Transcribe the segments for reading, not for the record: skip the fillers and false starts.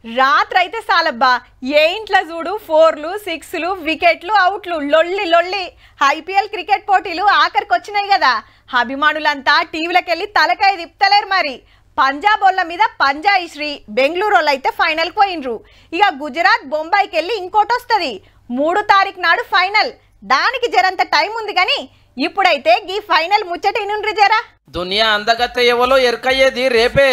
రాత్రి అయితే సాలబ్బా ఏ ఇంట్లో చూడు 4లు 6లు వికెట్లు అవుట్లు లొల్లి లొల్లి ఐపీఎల్ క్రికెట్ పోటీలు ఆఖరికి వచ్చినాయి కదా. అభిమానులంతా టీవీలకెళ్ళి తలకాయ తిప్పుతలేరు. మరి పంజాబ్ వాళ్ళ మీద పంజాయి శ్రీ బెంగళూరు వాళ్ళు అయితే ఫైనల్ పోయినరు. ఇక గుజరాత్ బొంబాయికి వెళ్ళి ఇంకోటి వస్తుంది 3 తారీఖు నాడు ఫైనల్. దానికి జరంత టైం ఉంది కానీ ఇప్పుడైతే ఈ ఫైనల్ ముచ్చట ఇనుండ్రి జరా. దునియా అందగత్తె ఎవలో ఎరకయ్యేది రేపే.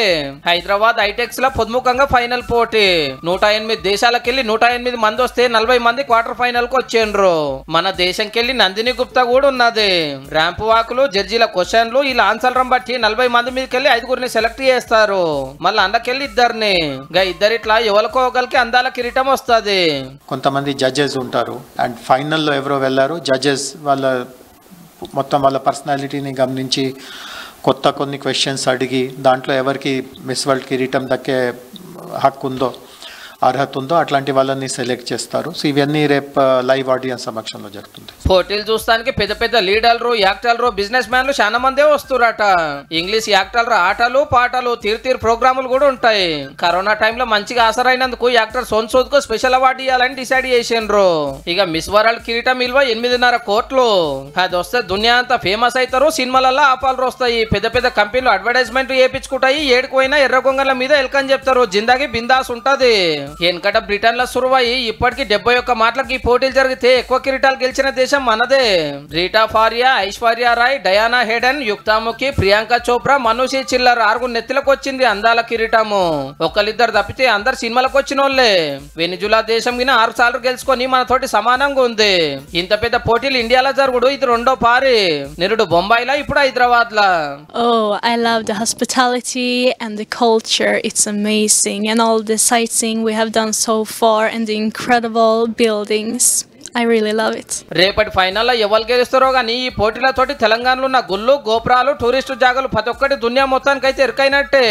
హైదరాబాద్ ఐటెక్స్ లో పొద్దుముఖంగా ఫైనల్ పోటీ 108 దేశాలకెళ్ళి 108 మంది వస్తే 40 మంది క్వార్టర్ ఫైనల్ కు వచ్చేండ్రు. మన దేశంకెళ్ళి నందిని గుప్తా కూడా ఉన్నది. ర్యాంప్ వాకులు జడ్జీల క్వశ్చన్లు ఇలా ఆన్సర్లను బట్టి 40 మంది మీదకెళ్ళి 5గురిని సెలెక్ట్ చేస్తారు. మళ్ళీ అందకెళ్ళి ఇద్దరిని ఇద్దరిట్లా ఎవరికో ఒకరికి అందాల కిరీటం వస్తుంది. కొంతమంది జడ్జెస్ ఉంటారు అండ్ ఫైనల్లో ఎవరో వెళ్ళారు. జడ్జెస్ మొత్తం వాళ్ళ పర్సనాలిటీని గమనించి కొన్ని క్వశ్చన్స్ అడిగి దాంట్లో ఎవరికి మిస్ వరల్డ్ కిరీటం దక్కే హక్కు ఉందో అర్హత ఉందో అట్లాంటి వాళ్ళని సెలెక్ట్ చేస్తారు. సో ఇవన్నీ రేపు లైవ్ ఆడియన్స్ సమక్షంలో జరుగుతుంది. పోటీలు చూస్తానికి పెద్ద పెద్ద లీడర్లు యాక్టర్లు బిజినెస్ మ్యాన్లు చాలా మందే వస్తురట. ఇంగ్లీష్ యాక్టర్లు ఆటలు పాటలు తీరు ప్రోగ్రాములు కూడా ఉంటాయి. కరోనా టైంలో మంచిగా ఆసరైనందుకు యాక్టర్ సోన్ సూద్ కు స్పెషల్ అవార్డు ఇవ్వాలని డిసైడ్ చేసిండ్రు. ఇక మిస్ వరల్డ్ కిరీటం విలువ 8.5 కోట్లు. అది వస్తే దునియా అంతా ఫేమస్ అవుతారు. సినిమాలలో ఆపాలు వస్తాయి. పెద్ద పెద్ద కంపెనీలు అడ్వర్టైజ్మెంట్ చేయించుకుంటాయి. ఏడుకోయినా ఎర్ర కొంగల మీద ఎల్కని చెప్తారు. జిందాగి బిందాస్ ఉంటది. వెనకట బ్రిటన్ లో సురువయి ఇప్పటికి 71 మాటలకి పోటీలు జరిగితే ఎక్కువ కిరీటాలు గెలిచిన దేశం మనదే. రీటా ఫారియా, ఐశ్వర్య రాయ్, డయానా హెడెన్, యుక్తాముఖి, ప్రియాంక చోప్రా, మనూషి చిల్లర్ 6 నెత్తిలకు వచ్చింది అందాల కిరీటము. ఒకళ్ళిద్దరు తప్పితే అందరు సినిమాలకు వచ్చిన వాళ్ళే. వెనిజులా దేశం కింద 6 సార్లు గెలుచుకొని మనతోటి సమానంగా ఉంది. ఇంత పెద్ద పోటీలు ఇండియాలో జరుగుడు ఇది రెండో పారి. నిరుడు బొంబాయిలా ఇప్పుడు హైదరాబాద్ లా. Oh, I love the hospitality and the culture. It's amazing and all the sightseeing we have done so far and the incredible buildings. I really love it. రేపటి ఫైనల్లో ఎవరు గెలుస్తారో గానీ ఈ పోటీలతోటి తెలంగాణలో ఉన్న గుళ్ళు గోపురాలు టూరిస్టు జాగాలు ప్రతి ఒక్కటి దునియా మొత్తానికైతే ఎరుకైనట్టే.